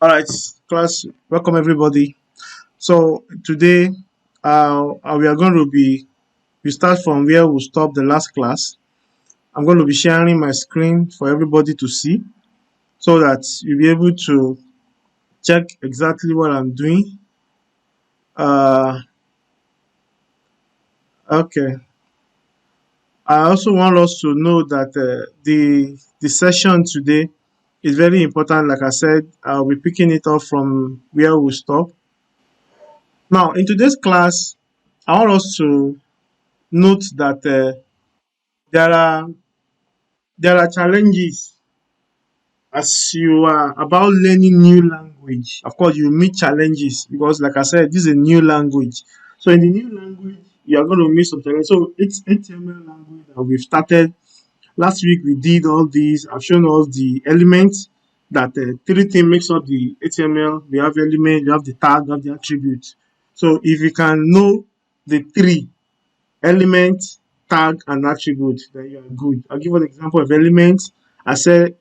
All right, class, welcome everybody. So today, we are going to we start from where we stopped the last class. I'm going to be sharing my screen for everybody to see so that you'll be able to check exactly what I'm doing. Uh, okay. I also want us to know that the session today is very important. Like I said, I'll be picking it up from where we stop. Now, in today's class, I want us to note that there are there are challenges as you are about learning new language. Of course, you meet challenges because, like I said, this is a new language. So in the new language, you are going to meet some challenges. So it's HTML language that we've started. Last week we did all these. I've shown us the elements that three things makes up the HTML. We have element, we have the tag, we have the attribute. So if you can know the three element, tag, and attribute, then you are good. I'll give an example of elements. I said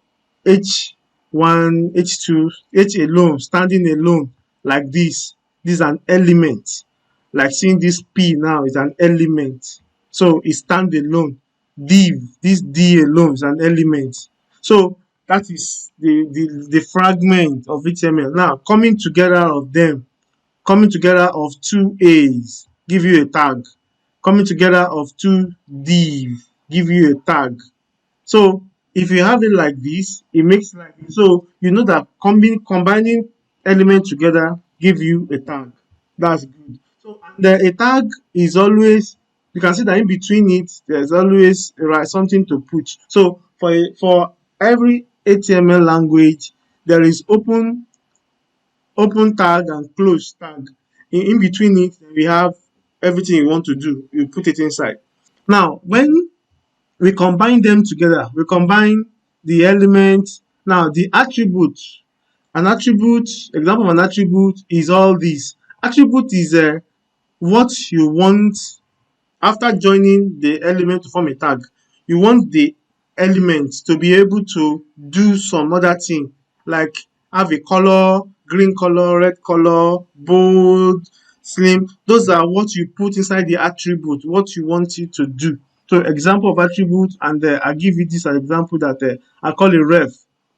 H1, H2, H alone, standing alone, like this. This is an element. Like seeing this P now is an element. So it stands alone. Div, this D alone is an element. So that is the fragment of HTML. Now, coming together of two A's give you a tag. Coming together of two div give you a tag. So if you have it like this, it makes like this. So you know that combining elements together give you a tag. That's good. So and a tag is always, you can see that in between it there's always something to put. So for every HTML language there is open tag and close tag. In between it, we have everything you want to do. You put it inside. Now, when we combine them together, we combine the elements. Now, the attribute, an attribute, example of an attribute is all this. Attribute is what you want after joining the element to form a tag. You want the element to be able to do some other thing, like have a color, green color, red color, bold, slim. Those are what you put inside the attribute, what you want it to do. So example of attribute, and I give you this as example that I call a ref.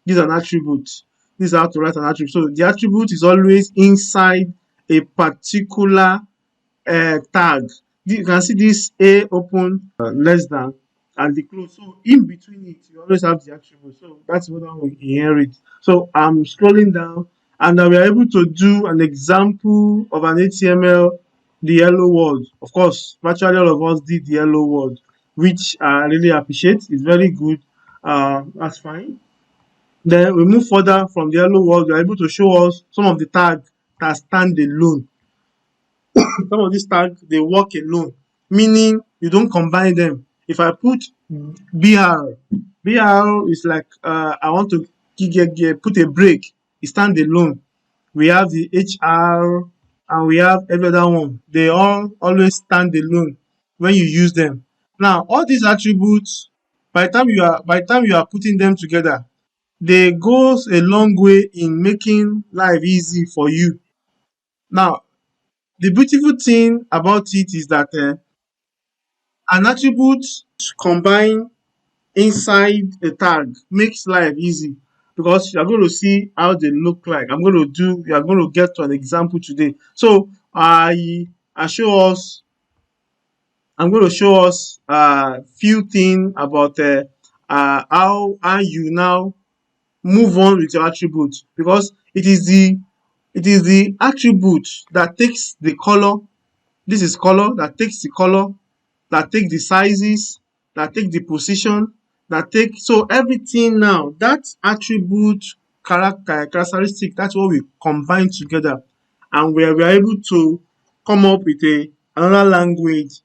This is an attribute. This is how to write an attribute. So the attribute is always inside a particular tag. You can see this A open, less than, and the close. So in between it, you always have the attribute. So that's what I will inherit. So I'm scrolling down, and we are able to do an example of an HTML, the hello world. Of course, virtually all of us did the hello world, which I really appreciate. It's very good. That's fine. Then we move further from the hello world. We are able to show us some of the tags that stand alone. Some of these tags they work alone, meaning you don't combine them. If I put br is like I want to put a break, it stand alone. We have the hr and we have every other one. They all always stand alone when you use them. Now all these attributes, by the time you are putting them together, they goes a long way in making life easy for you. Now the beautiful thing about it is that an attribute combined inside a tag makes life easy because you're going to see how they look like. We are going to get to an example today. So I show us, I'm going to show us a few things about how you now move on with your attribute, because it is the attribute that takes the color. This is color that takes the color, that take the sizes, that take the position, that take, so everything now, that attribute characteristic, that's what we combine together, and we are able to come up with another language.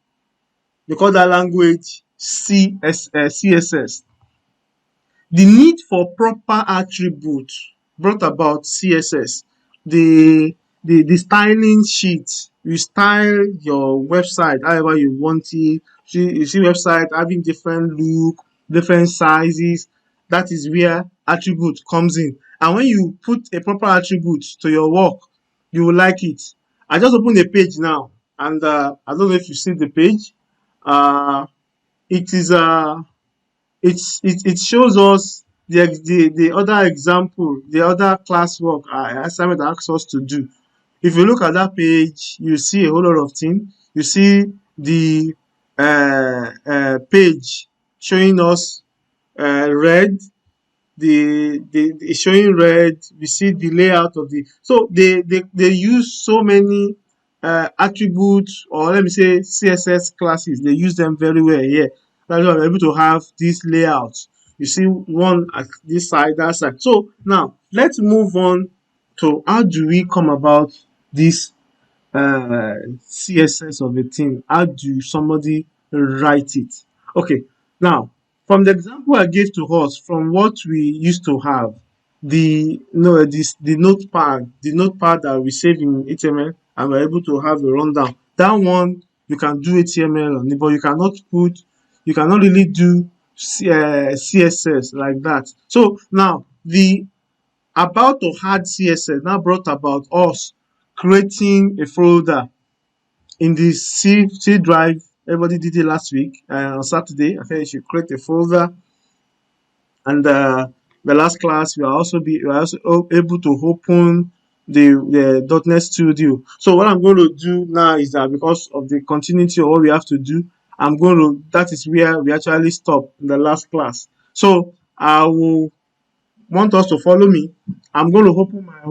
We call that language CSS. The need for proper attribute brought about CSS. The styling sheet, you style your website however you want it. You see website having different look, different sizes, That is where attribute comes in. And when you put a proper attribute to your work, you will like it. I just opened a page now, and I don't know if you see the page. Uh, it is it shows us the other example, the other classwork assignment asks us to do. If you look at that page, you see a whole lot of things. You see the page showing us red, the showing red. We see the layout of the, so they use so many attributes, or let me say CSS classes. They use them very well here. That's why we're able to have this layout. You see one at this side, that side. So now let's move on to how do we come about this CSS of a thing. How do somebody write it? Okay, now from the example I gave to us, from what we used to have, the no this the notepad that we save in HTML, and we're able to have a rundown. That one you can do HTML on it, but you cannot really do CSS like that. So now the about to add CSS now brought about us creating a folder in the C drive. Everybody did it last week on Saturday. I think you should create a folder, and the last class we are also able to open the .NET Studio. So what I'm going to do now is that, because of the continuity of what we have to do, that is where we actually stop in the last class. So I will want us to follow me. I'm going to open my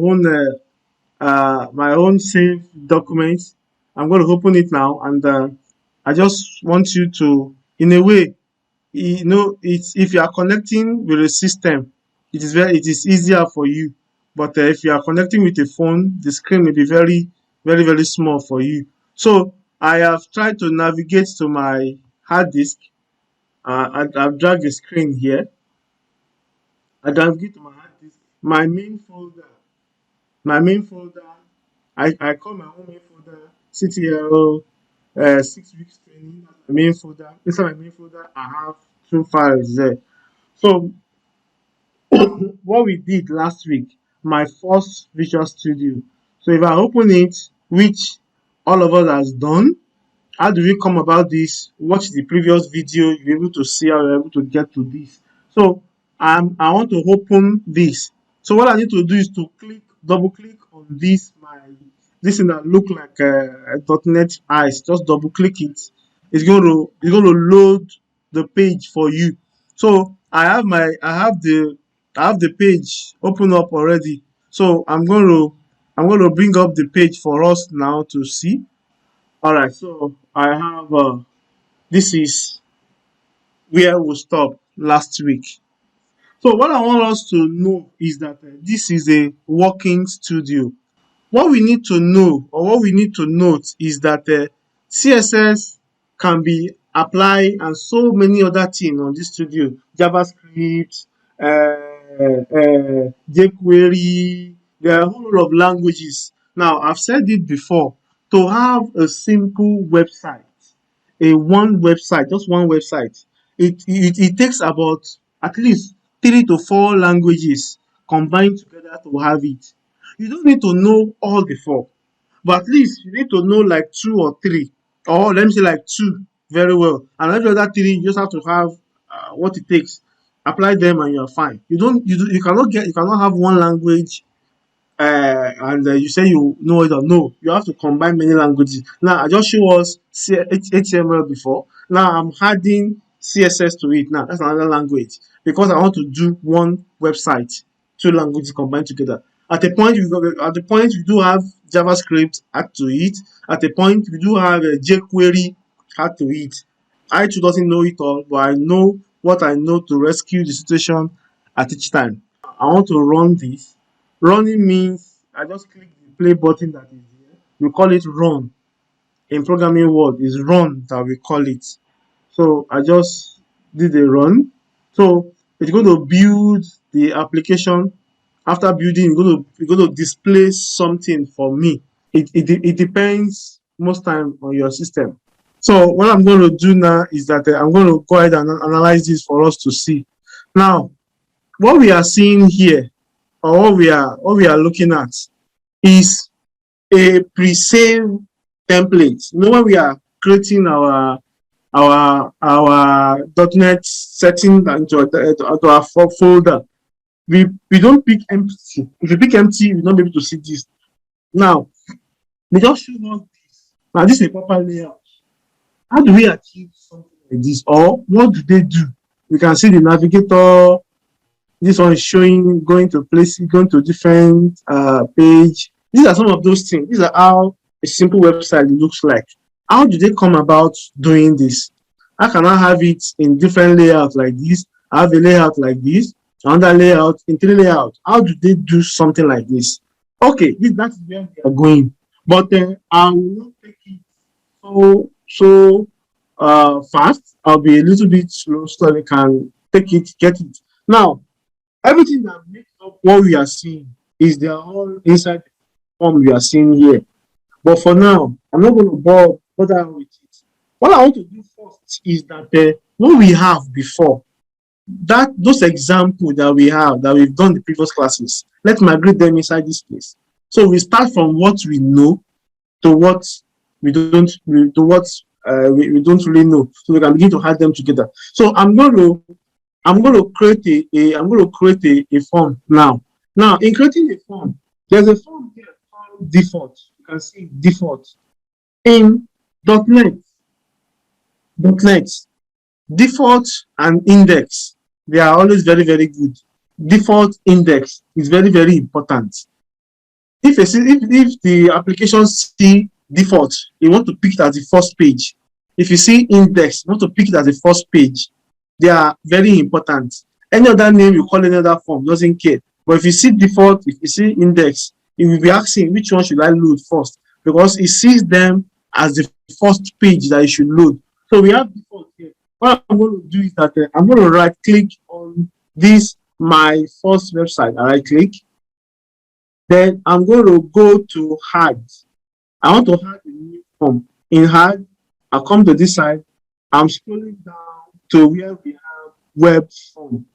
own saved document. I'm going to open it now, and I just want you to, in a way, it's, if you are connecting with a system, it is easier for you. But if you are connecting with a phone, the screen may be very small for you. So I have tried to navigate to my hard disk. I've dragged the screen here. I navigate to my hard disk. My main folder, I call my own main folder CTL 6 weeks training. That's my main folder. Inside my main folder, I have two files there. So what we did last week, my first Visual Studio. So if I open it, which all of us has done, how do we come about this? Watch the previous video, you're able to see how we're able to get to this. So I want to open this. So what I need to do is to double click on this thing that look like a .NET eyes. Just double click it. It's going to load the page for you. So I have the page open up already. So I'm going to bring up the page for us now to see. All right, so I have this is where we stopped last week. So what I want us to know is that this is a working studio. What we need to know, or what we need to note, is that CSS can be applied and so many other things on this studio. JavaScript, jQuery, there are a whole lot of languages. Now, I've said it before, to have a simple website, just one website, it takes about at least 3 to 4 languages combined together to have it. You don't need to know all the 4, but at least you need to know like 2 or 3, or let me say like 2 very well. And every other 3, you just have to have what it takes. Apply them and you're fine. You cannot have one language and you say you know it or no. You have to combine many languages. Now I just show us HTML before. Now I'm adding CSS to it. Now that's another language, because I want to do one website, 2 languages combined together. At the point we do have JavaScript add to it. At the point we do have jQuery add to it. I too doesn't know it all, but I know what I know to rescue the situation at each time. I want to run this. Running means I just click the play button that is here. We call it run. In programming world, is run that we call it. So I just did a run. So it's going to build the application. After building, it's going to display something for me. It depends most time on your system. So what I'm going to do now is that I'm going to go ahead and analyze this for us to see. Now, what we are seeing here, or what we are looking at, is a pre-saved template. You know, when we are creating our .NET setting into our folder, we don't pick empty. If you pick empty, you don't be able to see this. Now, they just show us this. Now, this is a proper layout. How do we achieve something like this? Or what do they do? We can see the navigator. This one is showing going to places, going to different page. These are some of those things. These are how a simple website looks like. How do they come about doing this? How can I have it in different layouts like this? I have a layout like this, another layout, in three layout. How do they do something like this? Okay, that is where we are going. But I will not take it so fast. I'll be a little bit slow so we can take it, get it. Now, everything that makes up what we are seeing is they are all inside the form we are seeing here. But for now, I'm not going to bother with it. What I want to do first is that what we have before, that those examples that we have that we've done in the previous classes, let's migrate them inside this place. So we start from what we know to what we don't we don't really know, so we can begin to add them together. So I'm going to create a form now. Now, in creating a form, there's a form here called default. You can see default in .NET. Default and index, they are always very, very good. Default index is very, very important. If the application see default, you want to pick it as the first page. If you see index, you want to pick it as the first page. They are very important. Any other name you call any other form doesn't care. But if you see default, if you see index, it will be asking which one should I load first, because it sees them as the first page that you should load. So we have default here. What I'm going to do is that I'm going to right click on this, my first website. I right click. Then I'm going to go to add. I want to add a new form. In add, I'll come to this side. I'm scrolling down to where we have web form.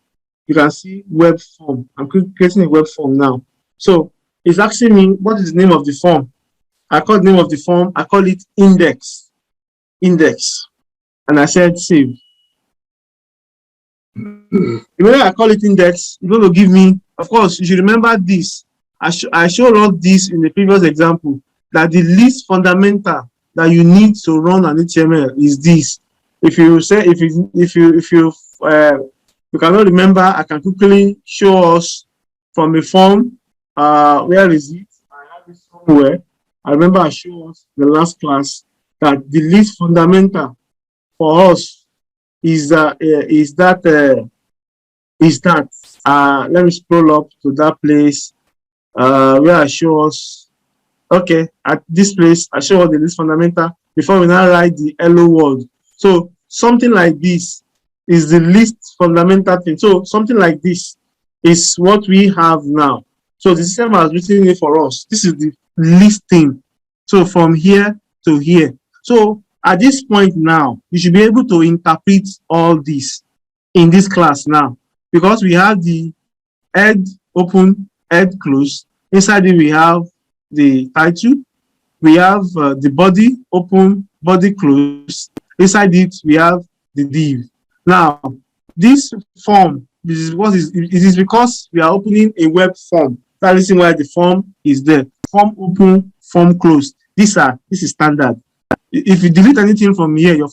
You can see web form. I'm creating a web form now. So it's asking me what is the name of the form. I call the name of the form, I call it index. Index. And I said save. When I call it index, it's going to give me, of course, you should remember this. I showed all this in the previous example, that the least fundamental that you need to run an HTML is this. If you say, if you cannot remember, I can quickly show us from a form. Where is it? I have it somewhere. I remember I showed us the last class that the least fundamental for us is that let me scroll up to that place where I show us. Okay, at this place I show us the least fundamental before we now write the hello world. So something like this is the least fundamental thing. So something like this is what we have now. So the system has written it for us. This is the least thing. So from here to here. So at this point now, you should be able to interpret all this in this class now, because we have the head open, head close. Inside it, we have the title. We have the body open, body close. Inside it, we have the div. Now, this form, it is because we are opening a web form. That's the reason why the form is there. Form open, form close. This is standard. If you delete anything from here, your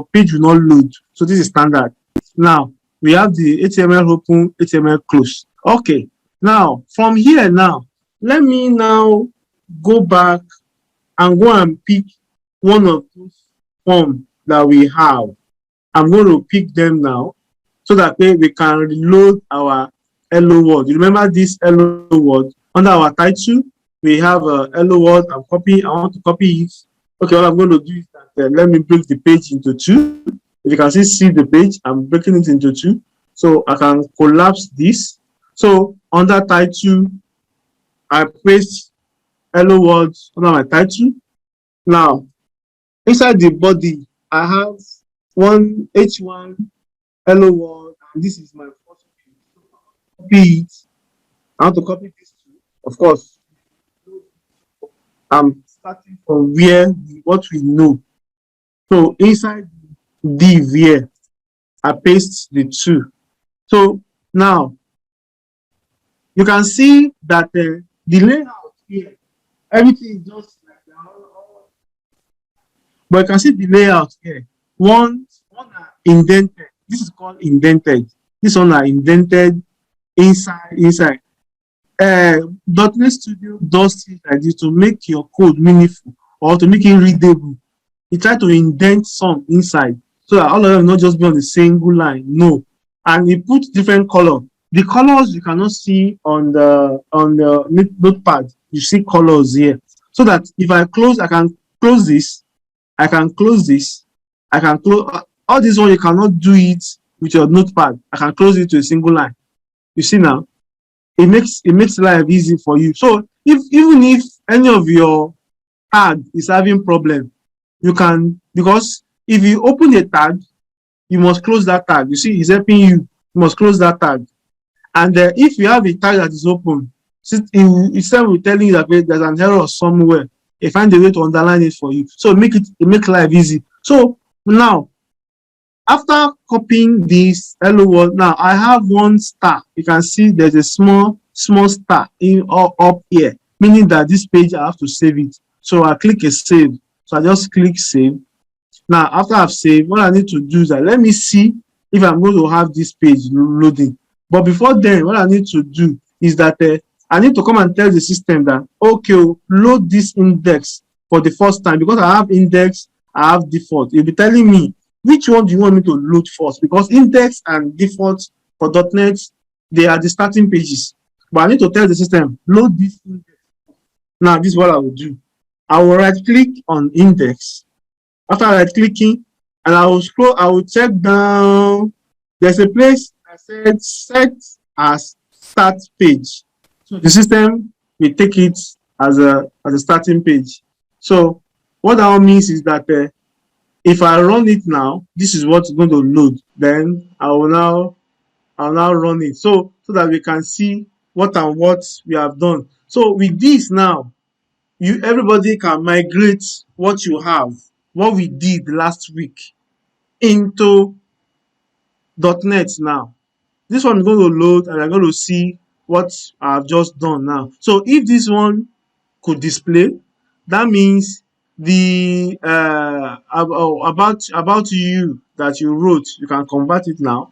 page will not load. So this is standard. Now we have the HTML open, HTML close. Okay. Now from here, let me now go back and go and pick one of those forms that we have. I'm going to pick them now so that way we can reload our hello world. You remember this hello world under our title? We have a hello world. I want to copy it. Okay, all I'm going to do is that let me break the page into two. If you can see the page, I'm breaking it into two. So I can collapse this. So under title, I paste hello world under my title. Now, inside the body, I have one H1 hello world, and this is my first page. copy it. I want to copy this too. Of course, I'm starting from where what we know. So inside div here, I paste the two. So now you can see that the layout here, everything is just like that. But you can see the layout here. One are indented. This is called indented. This one are indented inside. .NET Studio does things like this to make your code meaningful or to make it readable. You try to indent some inside so that all of them not just be on the single line. No, and you put different color. The colors you cannot see on the notepad. You see colors here, so that if I close, I can close this. I can close this. I can close all this one. You cannot do it with your notepad. I can close it to a single line. You see now, it makes life easy for you. So even if any of your tag is having problem, you can, because if you open a tag, you must close that tag. You see, it's helping you. You must close that tag. And if you have a tag that is open, instead of telling you that there's an error somewhere, they find a way to underline it for you. So it make life easy. So now, after copying this hello world, now I have one star. You can see there's a small star up here, meaning that this page I have to save it. So I click a save. So I just click save. Now after I've saved, what I need to do is that let me see if I'm going to have this page loading. But before then, what I need to do is that I need to come and tell the system that, okay, load this index for the first time, because I have index, I have default. You'll be telling me which one do you want me to load first, because index and default for .NET, they are the starting pages. But I need to tell the system, load this index. Now, this is what I will do. I will right click on index. After right clicking, and I will scroll, I will check down. There's a place I said set as start page. So the system will take it as a starting page. So what that means is that if I run it now, this is what's going to load. Then I'll now run it. So that we can see what we have done. So with this now, everybody can migrate what you have, what we did last week, into .NET now. This one is going to load and I'm going to see what I've just done now. So if this one could display, that means the about you that you wrote, you can convert it now.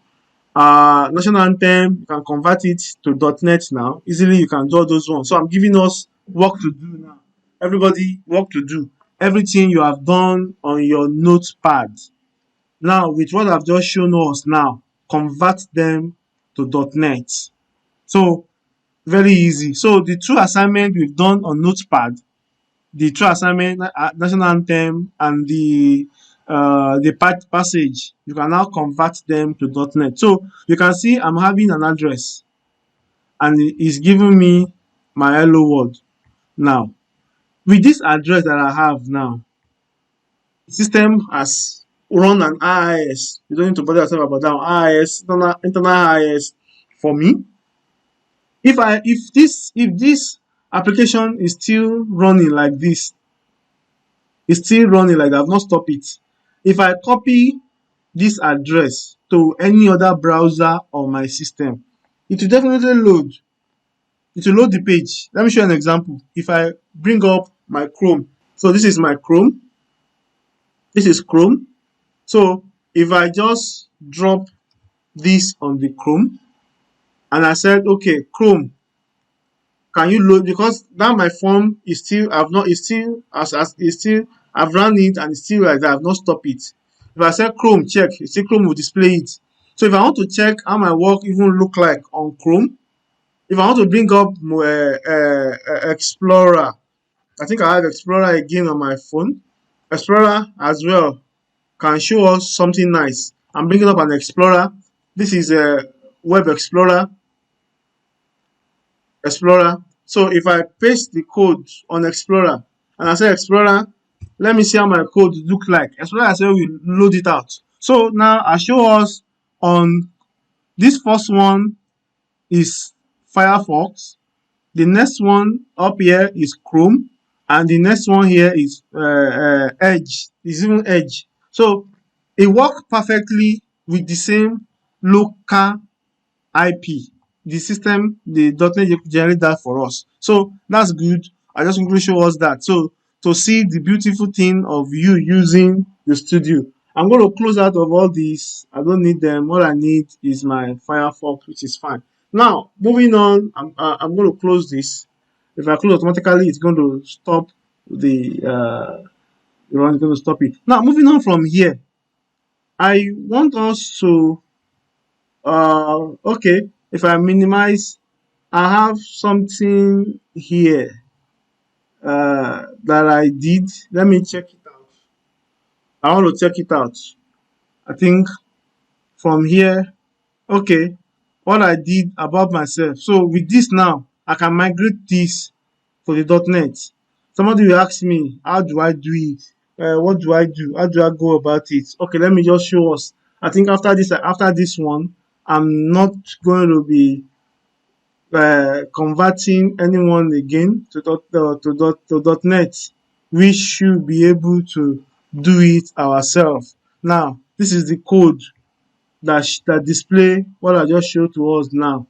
National anthem, you can convert it to .NET now. Easily you can do all those ones. So I'm giving us work to do now. Everybody, work to do. Everything you have done on your notepad. Now, with what I've just shown us now, convert them to .NET. So, very easy. So, the two assignments we've done on Notepad, the two assignment, national anthem, and the passage, you can now convert them to .NET. So, you can see I'm having an address, and it's giving me my hello world. Now, with this address that I have now, the system has run an IIS. You don't need to bother yourself about that IIS, internal IIS for me. If this application is still running like this, it's still running like that, I've not stopped it. If I copy this address to any other browser on my system, it will definitely load. It will load the page. Let me show you an example. If I bring up my Chrome, so this is my Chrome. This is Chrome. So if I just drop this on the Chrome and I said, okay, Chrome, can you load, because that my form is still, I've not, it's still, it's still, I've run it and it's still like that, I've not stopped it. If I say Chrome, check, you see Chrome will display it. So if I want to check how my work even look like on Chrome, if I want to bring up Explorer, I think I have Explorer again on my phone. Explorer as well can show us something nice. I'm bringing up an Explorer. This is a Web Explorer. So if I paste the code on Explorer and I say Explorer, let me see how my code look like. Explorer, I say we load it out. So now I show us on this first one is Firefox. The next one up here is Chrome, and the next one here is Edge. It's even Edge. So it works perfectly with the same local IP. The system, the .NET generate that for us. So that's good. I just want to show us that. So to see the beautiful thing of you using the studio. I'm going to close out of all these. I don't need them. All I need is my Firefox, which is fine. Now, moving on, I'm going to close this. If I close automatically, it's going to stop the it's going to stop it. Now, moving on from here, I want us to okay, if I minimize, I have something here that I did. Let me check it out. I want to check it out. I think from here, okay, what I did about myself. So with this now, I can migrate this to the .NET. Somebody will ask me, how do I do it? What do I do? How do I go about it? Okay, let me just show us. I think after this one, I'm not going to be converting anyone again to .NET. We should be able to do it ourselves. Now, this is the code that display what I just showed to us now.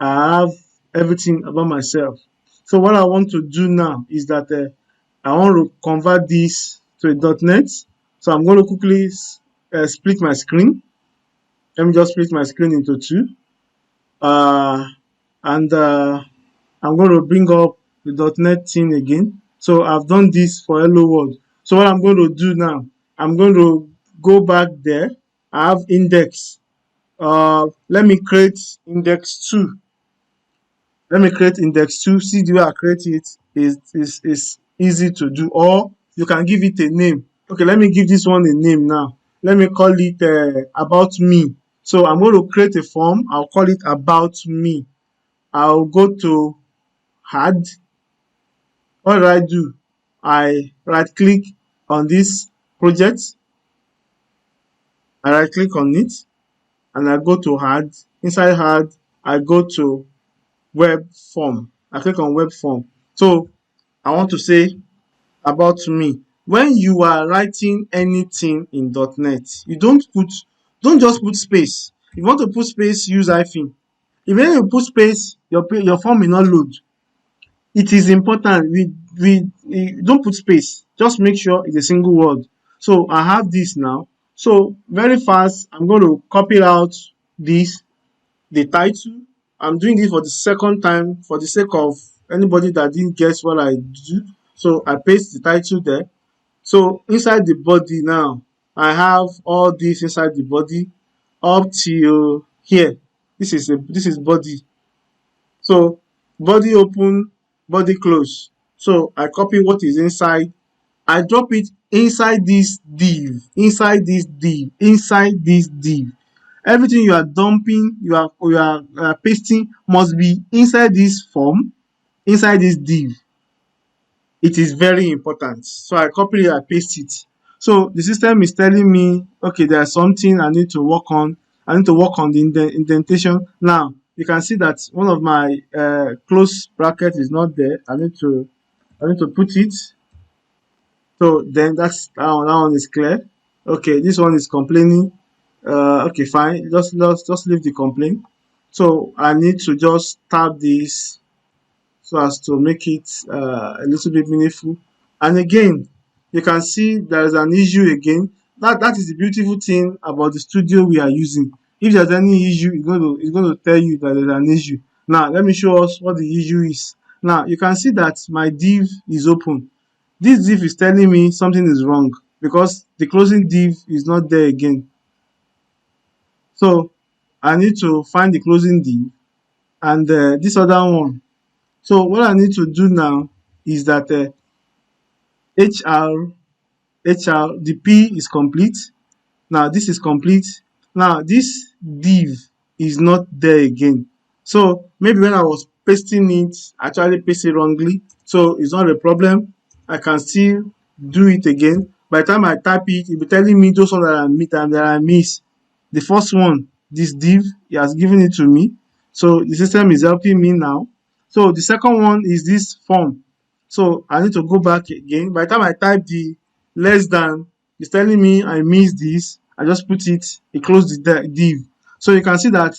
I have everything about myself. So what I want to do now is that I want to convert this to a .NET. So I'm going to quickly split my screen. Let me just split my screen into two. And I'm going to bring up the .NET thing again. So I've done this for Hello World. So what I'm going to do now, I'm going to go back there. I have index. Let me create index 2. Let me create index 2. See the way I create it is easy to do, or you can give it a name. Okay, let me give this one a name now. Let me call it about me. So I'm going to create a form. I'll call it about me. I'll go to add. What do I do? I right click on this project. I right click on it and I go to add. Inside add, I go to web form. I click on web form. So I want to say about me. When you are writing anything in .NET, don't just put space. If you want to put space, use hyphen. If you put space, your form will not load. It is important we don't put space, just make sure it's a single word. So I have this now. So very fast, I'm going to copy out this, the title. I'm doing this for the second time for the sake of anybody that didn't guess what I do. So I paste the title there. So inside the body now, I have all this inside the body up till here. This is body. So body open, body close. So I copy what is inside. I drop it inside this div, inside this div, inside this div. Everything you are dumping, you are pasting must be inside this form, inside this div. It is very important. So I copy it, I paste it. So the system is telling me, okay, there's something I need to work on. I need to work on the indentation. Now, you can see that one of my close bracket is not there. I need to put it. So then that one is clear. Okay, this one is complaining. Okay, fine. Just leave the complaint. So I need to just tab this so as to make it a little bit meaningful. And again, you can see there is an issue again. That is the beautiful thing about the studio we are using. If there's any issue, it's going to tell you that there's an issue. Now, let me show us what the issue is. Now, you can see that my div is open. This div is telling me something is wrong because the closing div is not there again. So I need to find the closing div and this other one. So what I need to do now is that the P is complete. Now this is complete. Now this div is not there again. So maybe when I was pasting it, I actually pasted wrongly. So it's not a problem. I can still do it again. By the time I type it, it will be telling me those ones that I miss. The first one, this div, he has given it to me. So the system is helping me now. So the second one is this form. So I need to go back again. By the time I type the less than, it's telling me I missed this. I just put it, it closed the div. So you can see that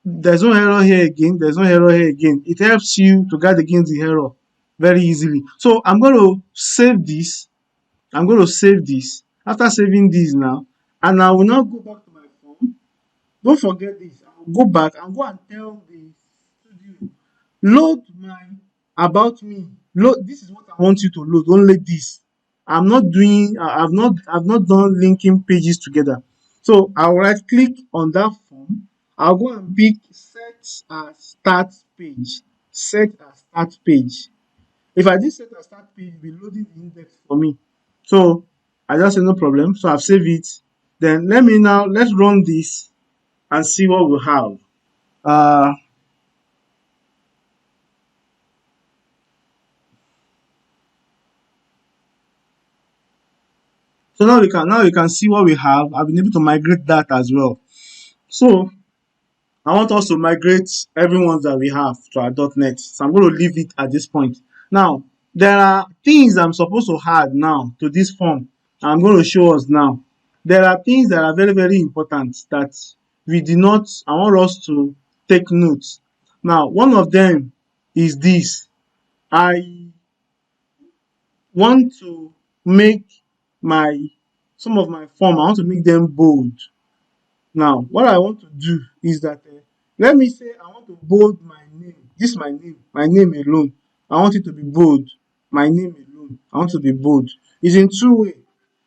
there's no error here again. There's no error here again. It helps you to guard against the error very easily. So I'm going to save this. I'm going to save this. After saving this now, and I will now go back to my phone. Don't forget this. I will go back and go and tell the studio, load my about me. Load, this is what I want you to load. Only this. I'm not doing. I've not done linking pages together. So I'll right click on that form. I'll go and pick set as start page. Set as start page. If I did set as start page, it will be loading the index for me. So I just say no problem. So I've saved it. Then let's run this and see what we have. Uh, so now we can see what we have. I've been able to migrate that as well. So I want us to migrate everyone that we have to our .NET. So I'm going to leave it at this point. Now, there are things I'm supposed to add now to this form. I'm going to show us now. There are things that are very, very important that we did not, I want us to take notes. Now, one of them is this. I want to make my, some of my form, I want to make them bold. Now, what I want to do is that, let me say I want to bold my name. This is my name alone. I want it to be bold. My name alone. I want to be bold. It's in two ways.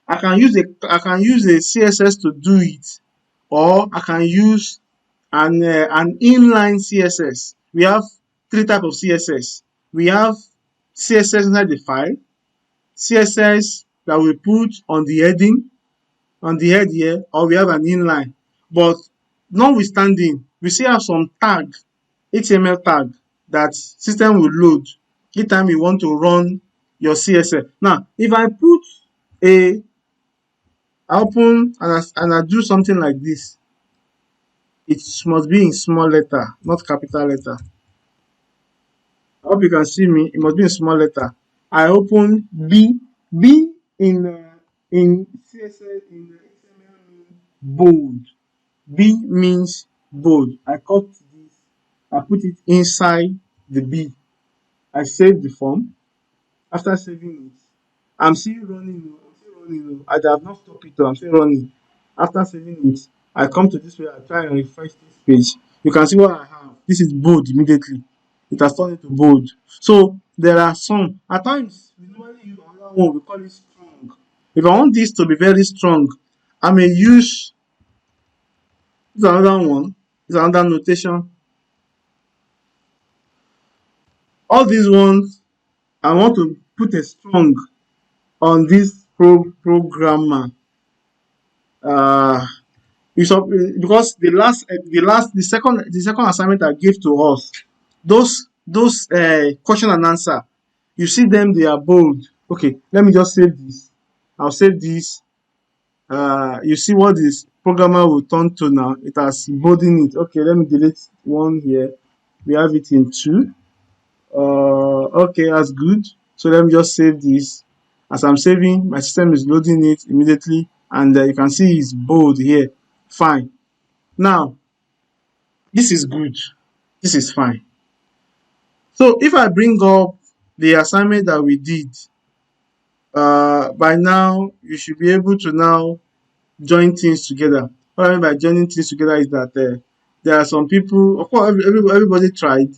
I can use a CSS to do it, or I can use an inline CSS. We have three types of CSS. We have CSS inside the file, CSS that we put on the heading, on the head here, or we have an inline. But notwithstanding, we still have some tag, HTML tag, that system will load each time you want to run your CSS. Now, if I put I open and I do something like this, it must be in small letter, not capital letter. I hope you can see me. It must be in small letter. I open B. B in CSS in HTML means bold. B means bold. I cut this. I put it inside the B. I save the form. After saving it, I'm still running. I'm still running. I have not stopped it. I'm still running. After saving it, I come to this way. I try and refresh this page. You can see what I have. This is bold immediately. It has turned into bold. So there are some. At times, we normally use another one. We call it strong. If I want this to be very strong, I may use this another one. This another notation. All these ones, I want to put a strong on this programmer. Uh, because the second assignment I gave to us, those question and answer, you see them, they are bold. Okay, let me just save this. I'll save this. You see what this programmer will turn to now. It has bolding it. Okay, let me delete one here. We have it in two. Okay, that's good. So let me just save this. As I'm saving, my system is loading it immediately, and you can see it's bold here. Fine. Now, this is good. This is fine. So if I bring up the assignment that we did, by now you should be able to now join things together. What I mean by joining things together is that there are some people, of course, everybody tried.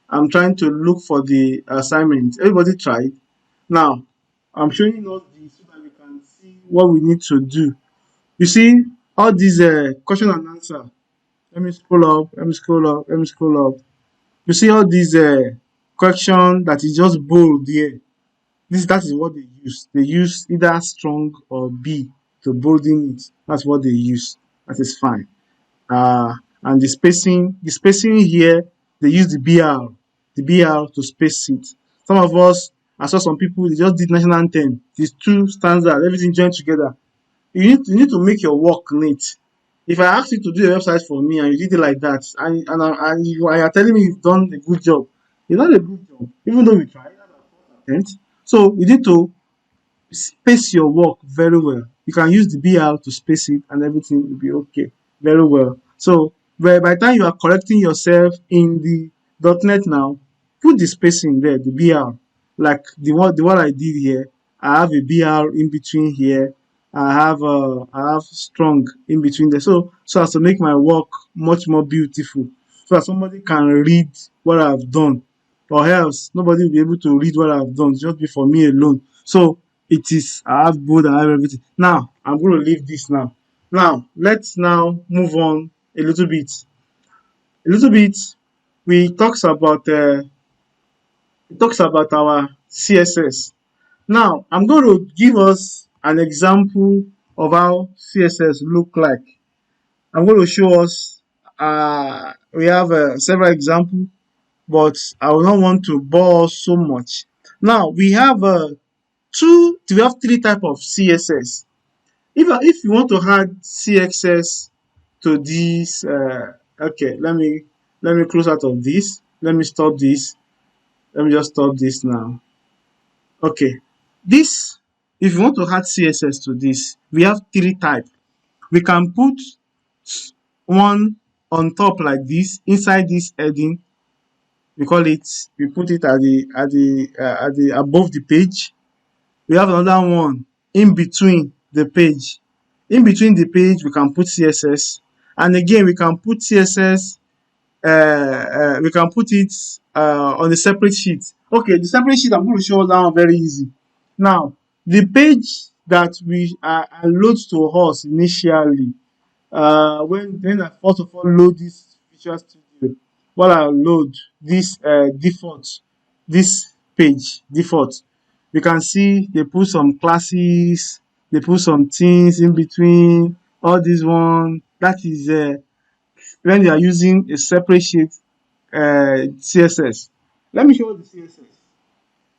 I'm trying to look for the assignment. Everybody tried. Now, I'm showing us this so that we can see what we need to do. You see, all these question and answer. Let me scroll up. Let me scroll up. Let me scroll up. You see all these question that is just bold here. That is what they use. They use either strong or B to bolden it. That's what they use. That is fine. And the spacing here, they use the BR to space it. Some of us, I saw some people, they just did national anthem. These two stanzas, everything joined together. You need to make your work neat. If I ask you to do a website for me and you did it like that, and you are telling me you've done a good job, it's not a good job, even though we tried. Attempt. So you need to space your work very well. You can use the BR to space it and everything will be okay very well. So by the time you are correcting yourself in the .NET now, put the spacing there, the BR. Like the one I did here, I have a BR in between here. I have strong in between there. So as to make my work much more beautiful. So that somebody can read what I've done. Or else nobody will be able to read what I've done. Just be for me alone. So it is I have bold, I have everything. Now I'm going to leave this now. Now let's now move on a little bit. A little bit. We talks about our CSS. Now I'm going to give us an example of how CSS look like. I'm going to show us. We have several examples, but I will not want to bore us so much. Now we have we have three type of CSS. If you want to add CSS to this, okay, let me close out of this. Let me stop this. Let me just stop this now. Okay, this if you want to add CSS to this, we have three types. We can put one on top like this inside this heading. We call it. We put it at the above the page. We have another one in between the page. In between the page, we can put CSS, and again we can put CSS. We can put it on a separate sheet. Okay, the separate sheet I'm going to show that one very easy. Now, the page that we load to us initially, when I first of all load this Visual Studio, while I load this this page default, you can see they put some classes, they put some things in between. All this one that is when you are using a separate sheet CSS. Let me show you the CSS.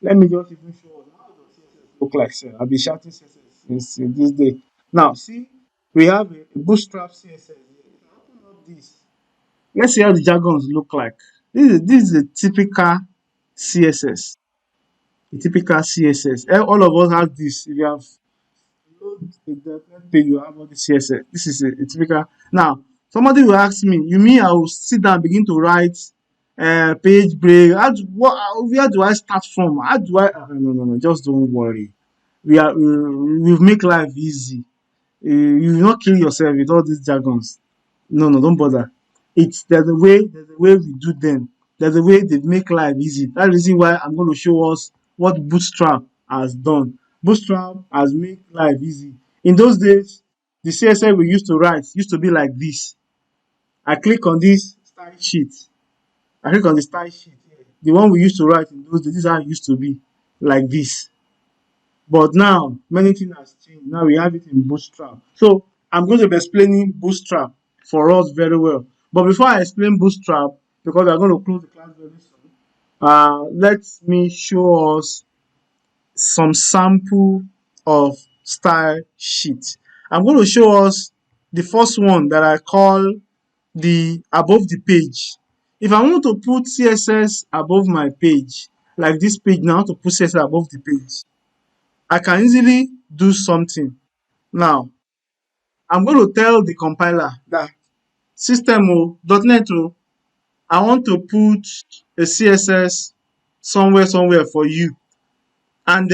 Let me just even show you how does CSS look like. Sir. I'll be shouting CSS in this day. Now, see, we have a bootstrap CSS here. If I open up this, let's see how the jargons look like. This is a typical CSS. A typical CSS. All of us have this. If you have load the page, you have all the CSS. This is a typical. Now, somebody will ask me, you mean I will sit down and begin to write page break? Where do I start from? How do I? No. Just don't worry. We've make life easy. You will not kill yourself with all these jargons. No, don't bother. There's a way we do them. There's a way they make life easy. That's the reason why I'm going to show us what Bootstrap has done. Bootstrap has made life easy. In those days, the CSS we used to write used to be like this. I click on this style sheet. I click on the style sheet. The one we used to write in those days, this is how it used to be, like this. But now, many things has changed. Now we have it in Bootstrap. So I'm going to be explaining Bootstrap for us very well. But before I explain Bootstrap, because we're going to close the class very soon, let me show us some sample of style sheet. I'm going to show us the first one that I call the above the page. If I want to put CSS above my page, like this page now, I want to put CSS above the page, I can easily do something. Now, I'm going to tell the compiler that system .NET I want to put a CSS somewhere for you. And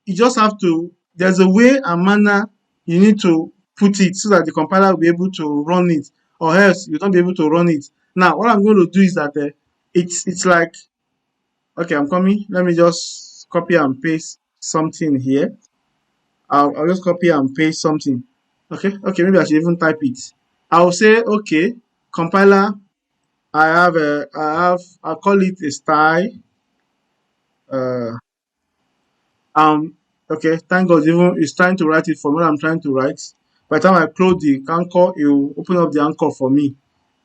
you just have to, there's a way and manner you need to put it so that the compiler will be able to run it, or else you don't be able to run it. Now, what I'm going to do is that it's like, okay, I'm coming. Let me just copy and paste something here. I'll just copy and paste something. Okay, maybe I should even type it. I'll say, okay, compiler, I'll call it a style. Uh, okay, thank God, even it's trying to write it for what I'm trying to write. By the time I close the anchor, it will open up the anchor for me.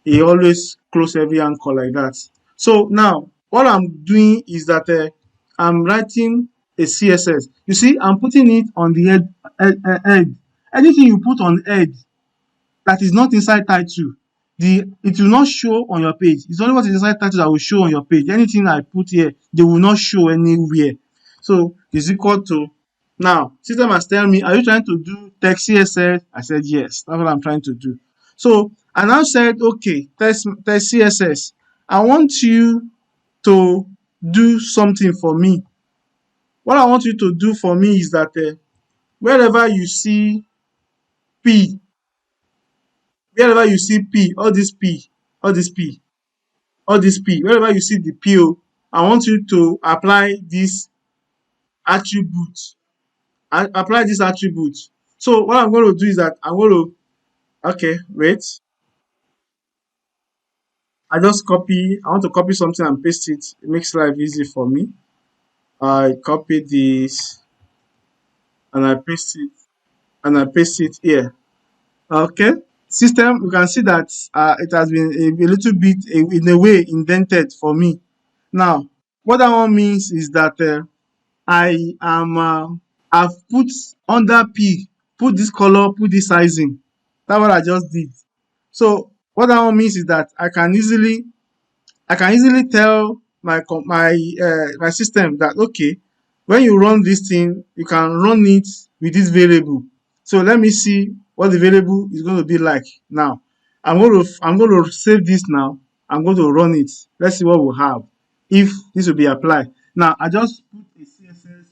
He always close every anchor like that. So now, what I'm doing is that I'm writing a CSS. You see, I'm putting it on the head. Anything you put on head that is not inside title, it will not show on your page. It's only what is inside title that will show on your page. Anything I put here, they will not show anywhere. So is equal to, now system has tell me, are you trying to do text CSS? I said yes, that's what I'm trying to do. So I now said, okay, text CSS, I want you to do something for me. What I want you to do for me is that wherever you see P, wherever you see P, all this P, all this P, all this P, wherever you see the PO, I want you to apply this attribute. Apply this attribute. So what I'm going to do is that I'm going to, okay, wait. I want to copy something and paste it. It makes life easy for me. I copy this and I paste it here. Okay. System, you can see that it has been a little bit, in a way, indented for me. Now, what that one means is that I am, I've put under P, put this color, put this sizing. That's what I just did. So what that one means is that I can easily tell my system that, okay, when you run this thing, you can run it with this variable. So let me see what the variable is going to be like now. I'm going to save this now. I'm going to run it. Let's see what we'll have if this will be applied. Now I just put a CSS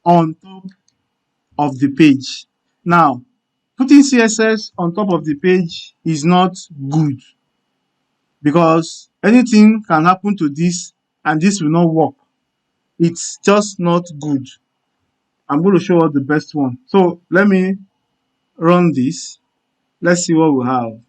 on top of the page. Now, putting CSS on top of the page is not good, because anything can happen to this and this will not work. It's just not good. I'm going to show us the best one. So let me run this. Let's see what we have.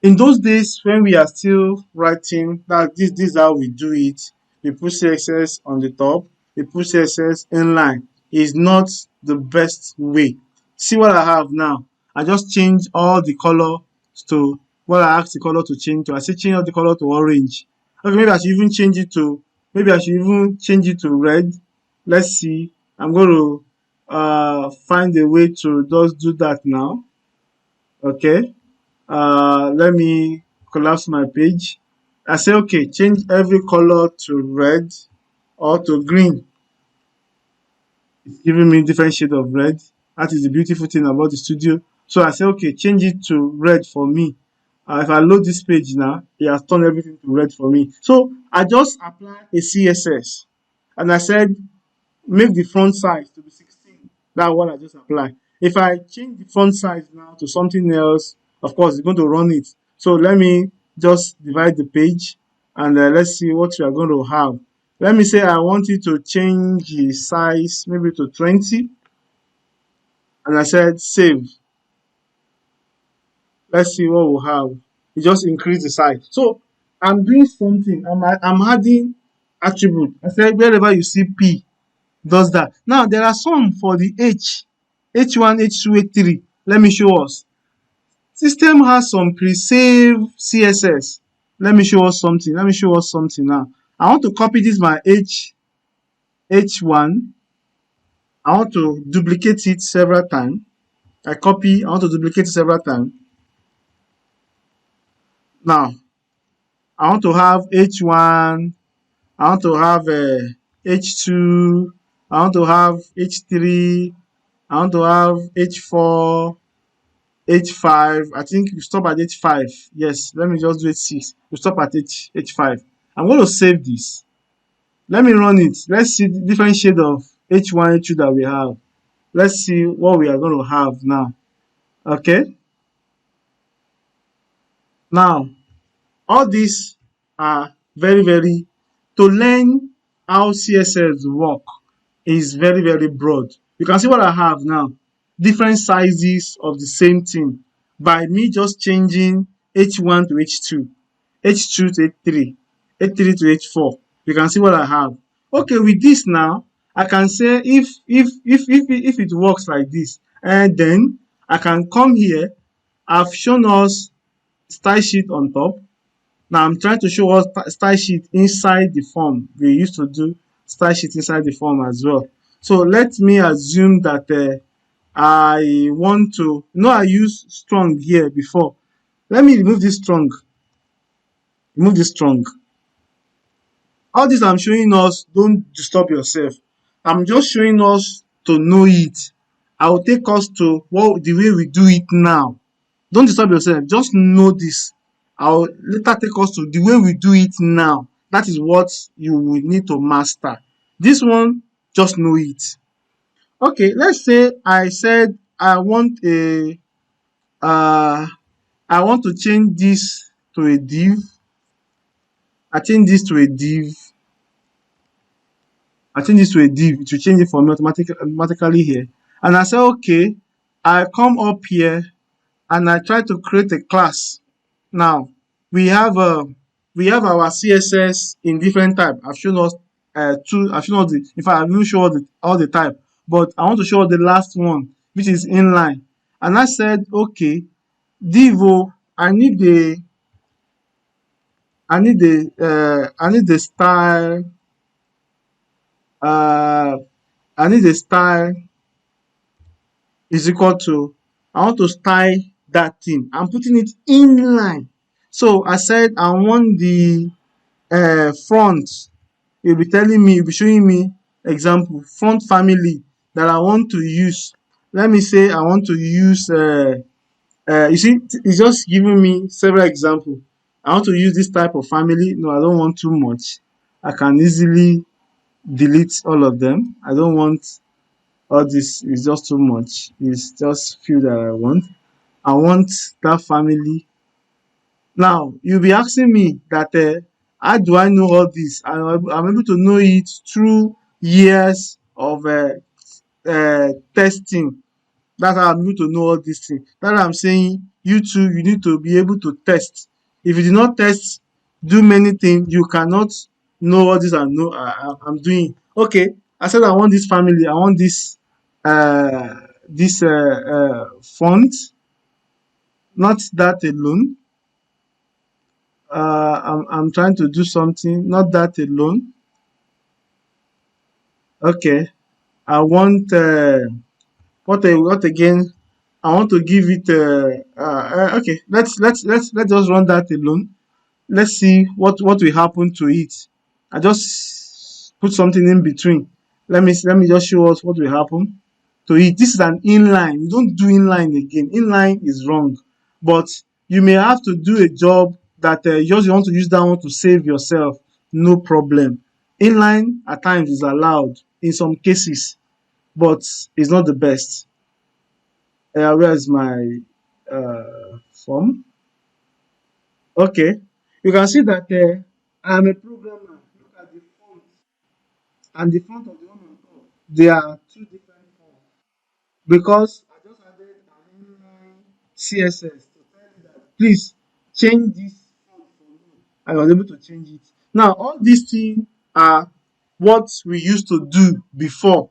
In those days when we are still writing, that this is how we do it. We put CSS on the top, we put CSS inline. Is not the best way. See what I have now. I just change all the color to what I asked the color to change to. I say change all the color to orange. Okay, maybe I should even change it to red. Let's see. I'm going to find a way to just do that now. Okay. Let me collapse my page. I say, okay, change every color to red or to green. It's giving me different shade of red. That is the beautiful thing about the studio. So I say, okay, change it to red for me. If I load this page now, it has turned everything to red for me. So I just apply a CSS and I said, make the font size to be 16. That's what I just applied. If I change the font size now to something else, of course, it's going to run it. So let me just divide the page and let's see what we are going to have. Let me say I want you to change the size maybe to 20. And I said save. Let's see what we'll have. It just increase the size. So I'm doing something. I'm adding attribute. I said wherever you see P, does that. Now there are some for the H1, H2, H3. Let me show us. System has some pre-save CSS. Let me show us something. Now. I want to copy this my H1. I want to duplicate it several times. I want to duplicate it several times. Now, I want to have H1. I want to have H2. I want to have H3. I want to have H4. H5. I think you stop at H5. Yes, let me just do H6. We stop at H5. I'm going to save this. Let me run it. Let's see the different shade of H1, H2 that we have. Let's see what we are going to have now. Okay. Now, all these are very, to learn how CSS work is very broad. You can see what I have now. Different sizes of the same thing by me just changing H1 to H2, H2 to H3, H3 to H4. You can see what I have. Okay, with this now, I can say if it works like this, and then I can come here. I've shown us style sheet on top. Now I'm trying to show us style sheet inside the form. We used to do style sheet inside the form as well. So let me assume that I want to, no, I use strong here before. Let me remove this strong, remove this strong. All this I'm showing us, don't disturb yourself. I'm just showing us to know it. I will take us to what the way we do it now. Don't disturb yourself. Just know this. I'll later take us to the way we do it now. That is what you will need to master. This one, just know it. Okay, let's say I said uh I want to change this to a div. I change this to a div. I change this to a div. It will change it for me automatically here. And I say, okay, I come up here and I try to create a class. Now we have our CSS in different type. I've shown us two. I've shown us the. In fact, I've even shown all the type, but I want to show the last one, which is inline. And I said, okay, div. I need the style. Uh, I need the style is equal to. I want to style that thing. I'm putting it inline. So I said I want the front. You'll be telling me, you'll be showing me example front family that I want to use. Let me say I want to use you see, it's just giving me several examples. I want to use this type of family. No, I don't want too much. I can easily delete all of them. I don't want all this. It's just too much. It's just few that I want. I want that family. Now you'll be asking me that how do I know all this? I'm able to know it through years of testing. That's how I'm able to know all these things. That's why I'm saying you too, you need to be able to test. If you do not test, do many things, you cannot know what this I'm doing. Okay, I said I want this family, I want this font, not that alone. I'm trying to do something, not that alone. Okay, I want what again? I want to give it okay. Let's just run that alone. Let's see what will happen to it. I just put something in between. Let me just show us what will happen to it. This is an inline. You don't do inline again. Inline is wrong, but you may have to do a job that you want to use that one to save yourself. No problem. Inline at times is allowed in some cases, but it's not the best. Where is my form? Okay, you can see that I'm a programmer. Look at the font and the font of the one on top. They are two different fonts because I just added an inline CSS to tell you that please change this font for me. I was able to change it. Now all these things are what we used to do before,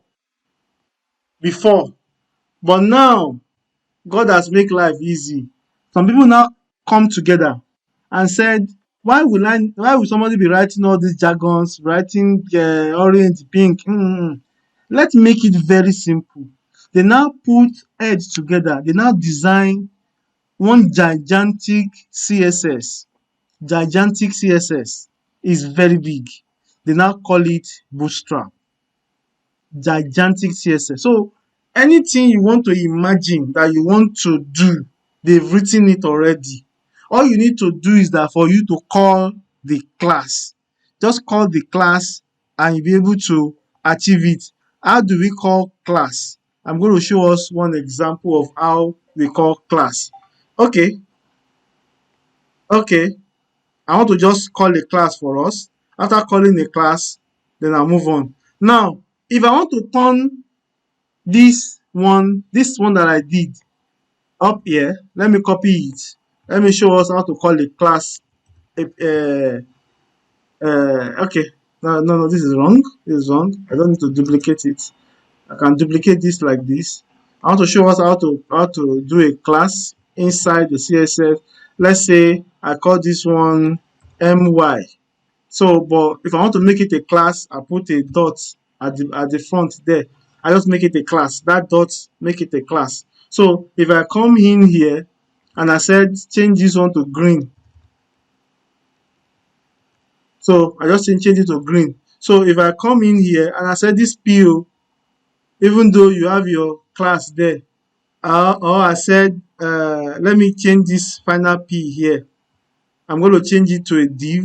but now God has made life easy. Some people now come together and said, why will somebody be writing all these jargons, writing orange, pink? Let's make it very simple. They now put heads together. They now design one gigantic CSS. Gigantic CSS is very big. They now call it bootstrap. Gigantic CSS. So anything you want to imagine that you want to do, they've written it already. All you need to do is that for you to call the class. Just call the class and you'll be able to achieve it. How do we call class? I'm going to show us one example of how we call class. Okay, okay. I want to just call a class for us. After calling a class, then I'll move on. Now, if I want to turn this one that I did up here, let me copy it. Let me show us how to call a class. Okay, no, this is wrong. This is wrong. I don't need to duplicate it. I can duplicate this like this. I want to show us how to do a class inside the CSS. Let's say I call this one my. So, but if I want to make it a class, I put a dot at the front there. I just make it a class. That dot make it a class. So if I come in here and I said change this one to green, so I just change it to green. So if I come in here and I said this PO, even though you have your class there, or I said let me change this final P here. I'm going to change it to a div.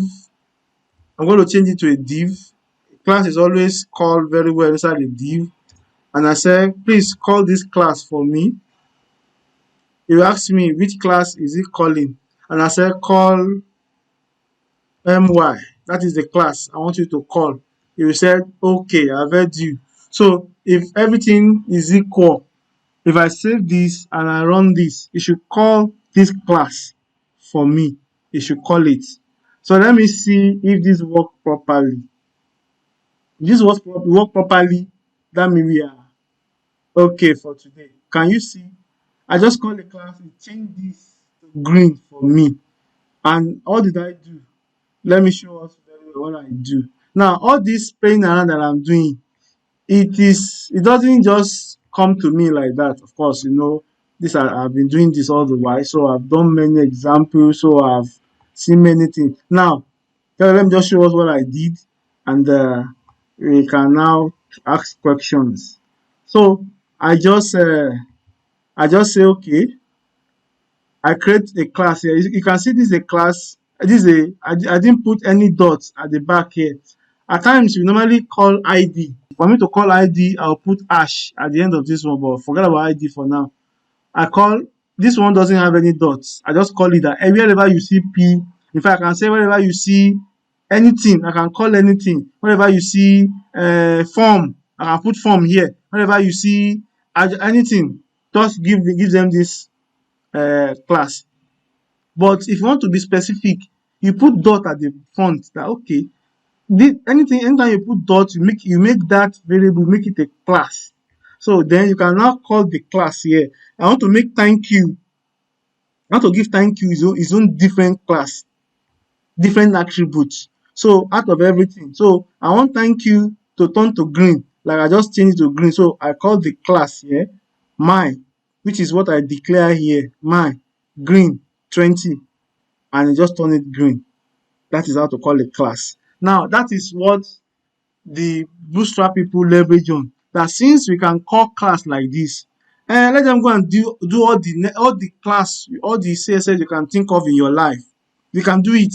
I'm going to change it to a div. Class is always called very well inside a div. And I said, please call this class for me. You ask me which class is it calling, and I said call my. That is the class I want you to call. You said okay, I've heard you. So if everything is equal, if I save this and I run this, it should call this class for me. It should call it. So let me see if this works properly. If this work properly, that means we are okay for today. Can you see? I just call the class and change this to green for me. And all did I do? Let me show us very well what I do. Now, all this playing around that I'm doing, it doesn't just come to me like that. Of course, I've been doing this all the while, so I've done many examples, so I've seen many things. Now, let me just show us what I did, and we can now ask questions. So I just say okay. I create a class here. You can see this is a class. I didn't put any dots at the back here. At times, we normally call ID. For me to call ID, I'll put hash at the end of this one, but forget about ID for now. I call, this one doesn't have any dots. I just call it that wherever you see P, in fact, I can say wherever you see anything, I can call anything. Wherever you see form, I can put form here. Wherever you see anything, just give them this class. But if you want to be specific, you put dot at the front that okay, anytime you put dot, you make that variable, make it a class. So then you can now call the class here. I want to make thank you. I want to give thank you his own different class, different attributes. So out of everything. So I want thank you to turn to green. Like I just changed it to green. So I call the class here my, which is what I declare here, my green 20, and I just turn it green. That is how to call a class. Now that is what the bootstrap people leverage on. That since we can call class like this, let them go and do all the class, all the CSS you can think of in your life. You can do it.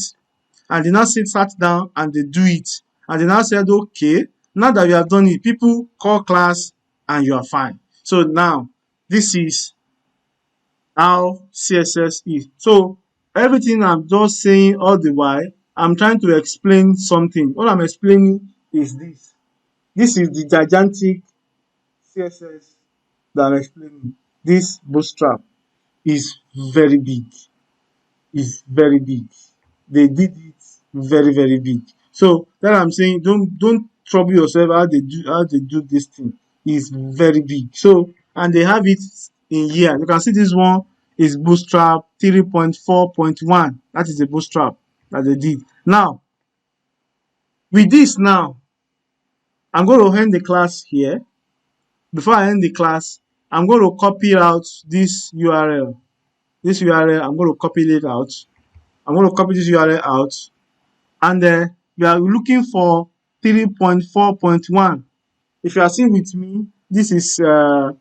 And they now sat down and they do it. And they now said, okay, now that you have done it, people call class and you are fine. So now this is how CSS is. So everything I'm just saying all the while, I'm trying to explain something. What I'm explaining is this. This is the gigantic CSS that I'm explaining. This bootstrap is very big. Is very big. They did it very, very big. So that I'm saying, don't trouble yourself how they do this thing. Is very big. So and they have it in here. You can see this one is bootstrap 3.4.1. That is the bootstrap that they did. Now with this now, I'm going to end the class here. Before I end the class, I'm going to copy out this URL. This URL, I'm going to copy it out. I'm going to copy this URL out. And we are looking for 3.4.1. If you are seeing with me, this is I'm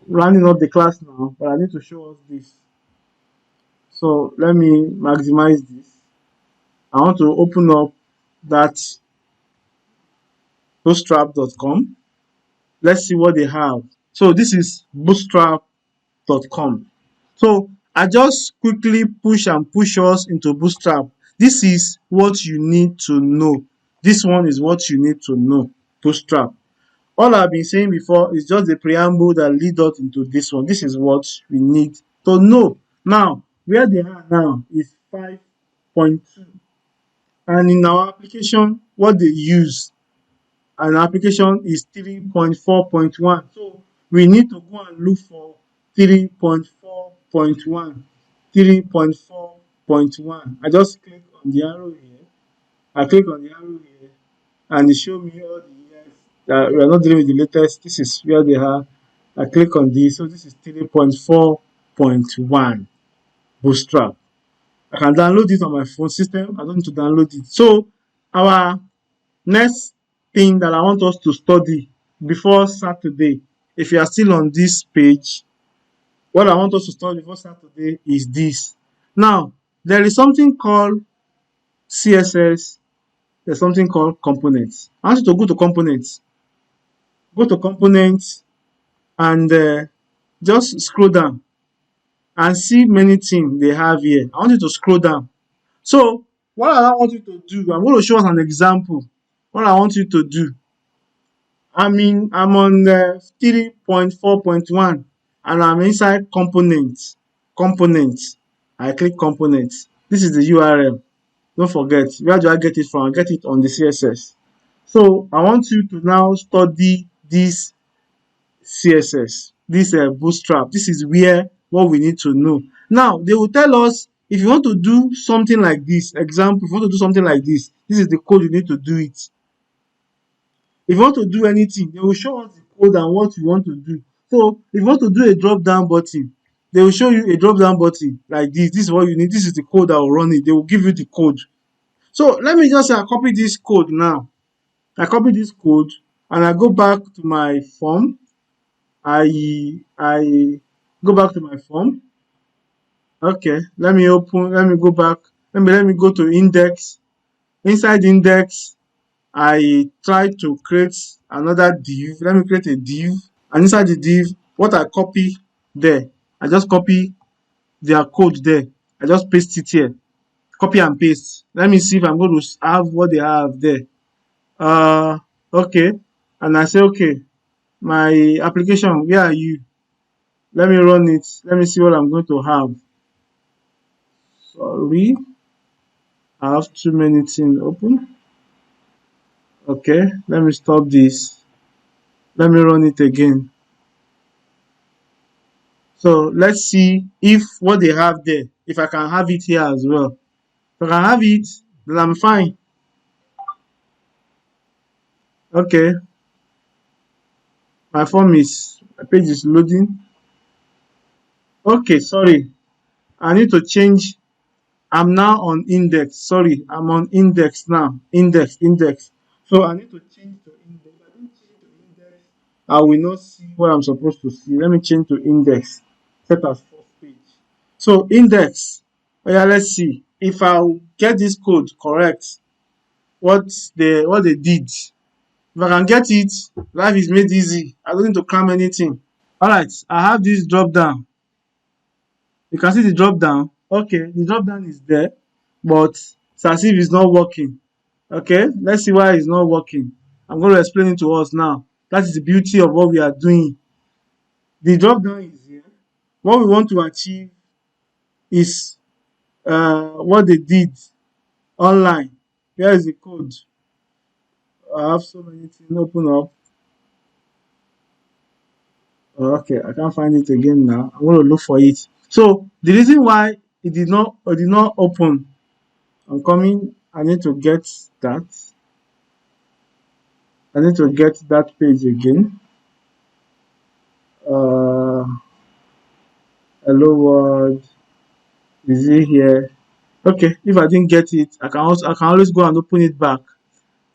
running up the class now, but I need to show us this. So let me maximize this. I want to open up that bootstrap.com. Let's see what they have. So this is bootstrap.com. So I just quickly push us into Bootstrap. This is what you need to know. This one is what you need to know. Bootstrap. All I've been saying before is just the preamble that leads us into this one. This is what we need to know. Now, where they are now is 5.2. And in our application, what they use, an application is 3.4.1. So we need to go and look for 3.4.1. 3.4.1. I just click on the arrow here. I click on the arrow here and it shows me all the years We are not dealing with the latest. This is where they are. I click on this. So this is 3.4.1 bootstrap. I can download it on my phone system. I don't need to download it. So our next thing that I want us to study before Saturday, if you are still on this page, what I want us to study before Saturday is this. Now, there is something called CSS. There's something called components. I want you to go to components. Go to components and just scroll down and see many things they have here. I want you to scroll down. So, what I want you to do, I'm going to show us an example. What I want you to do, I'm on 3.4.1 and I'm inside components. Components. I click components. This is the URL. Don't forget, where do I get it from? I get it on the CSS. So I want you to now study this CSS, this bootstrap. This is where what we need to know. Now they will tell us if you want to do something like this. Example, if you want to do something like this, this is the code you need to do it. If you want to do anything, they will show us the code and what you want to do. So if you want to do a drop down button, they will show you a drop down button like this. This is what you need. This is the code that will run it. They will give you the code. So let me just say I copy this code now. I copy this code and I go back to my form. I go back to my form. Okay, let me go back. Let me go to index. Inside index, I try to create another div. Let me create a div. And inside the div, what I copy there, I just copy their code there. I just paste it here. Copy and paste. Let me see if I'm going to have what they have there. Uh, okay. And I say, okay, my application, where are you? Let me run it. Let me see what I'm going to have. Sorry, I have too many things open. Okay, let me stop this. Let me run it again. So let's see if what they have there, if I can have it here as well. If I can have it, then I'm fine. Okay, my page is loading. Okay, sorry. I need to change. I'm now on index. Sorry, I'm on index now. Index. So I need to change to index. If I don't change to index, I will not see what I'm supposed to see. Let me change to index. Set as first page. So index. Oh yeah, let's see. If I get this code correct, what they did. If I can get it, life is made easy. I don't need to cram anything. Alright, I have this drop down. You can see the drop down. Okay, the drop down is there, but it's as if it's not working. Okay, let's see why it's not working. I'm going to explain it to us now. That is the beauty of what we are doing. The drop down is here. What we want to achieve is what they did online. Here is the code. I have so many things open up. Okay, I can't find it again now. I'm going to look for it. So the reason why it did not open. I'm coming. I need to get that. I need to get that page again. Uh, hello world. Is it here? Okay. If I didn't get it, I can always go and open it back.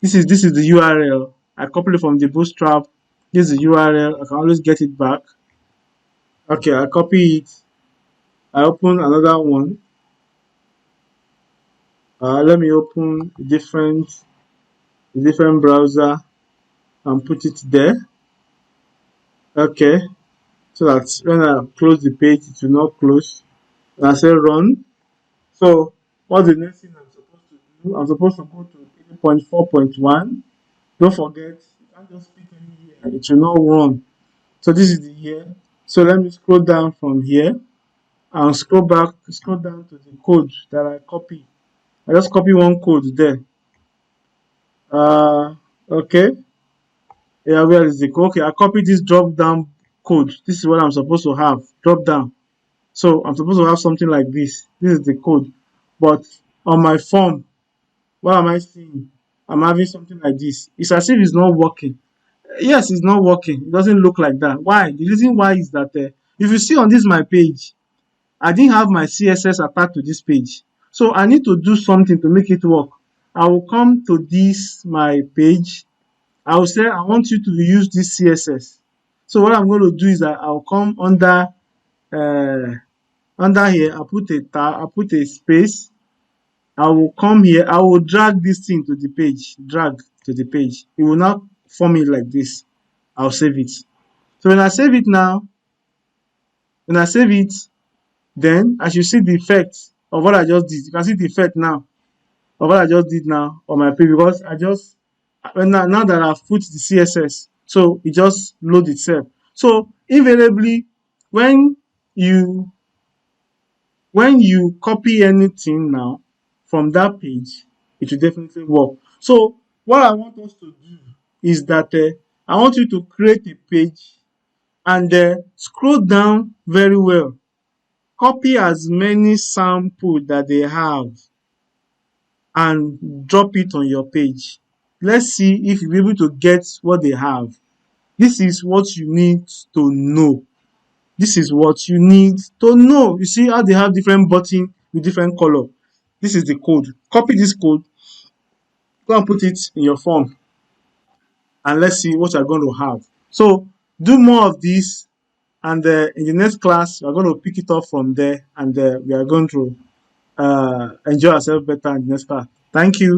This is the URL. I copied it from the bootstrap. This is the URL. I can always get it back. Okay, I copy it. I open another one. Let me open a different browser and put it there. Okay, so that when I close the page, it will not close. And I say run. So what's the next thing I'm supposed to do? I'm supposed to go to 3.4.1. Don't forget, you can't just pick any year. It will not run. So this is the year. So let me scroll down from here and scroll down to the code that I copy. I just copy one code there. Okay. Yeah, where is the code? Okay, I copy this drop down code. This is what I'm supposed to have. Drop down. So I'm supposed to have something like this. This is the code. But on my form, what am I seeing? I'm having something like this. It's as if it's not working. Yes, it's not working. It doesn't look like that. Why? The reason why is that if you see on this my page, I didn't have my CSS attached to this page. So I need to do something to make it work. I will come to this my page. I will say I want you to use this CSS. So what I'm going to do is that I'll come uh, under here. I put a tab. I put a space. I will come here. I will drag this thing to the page. Drag to the page. It will now form it like this. I'll save it. So when I save it now, when I save it, then I should see the effect of what I just did. You can see the effect now of what I just did now on my page, because I just now that I've put the CSS, so it just load itself. So invariably, when you when you copy anything now from that page, it will definitely work. So what I want us to do is that I want you to create a page and scroll down very well. Copy as many samples that they have and drop it on your page. Let's see if you're able to get what they have. This is what you need to know. This is what you need to know. You see how they have different buttons with different color. This is the code. Copy this code, go and put it in your form, and let's see what you're going to have. So do more of this, and in the next class, we're going to pick it up from there, and we are going to enjoy ourselves better in the next class. Thank you.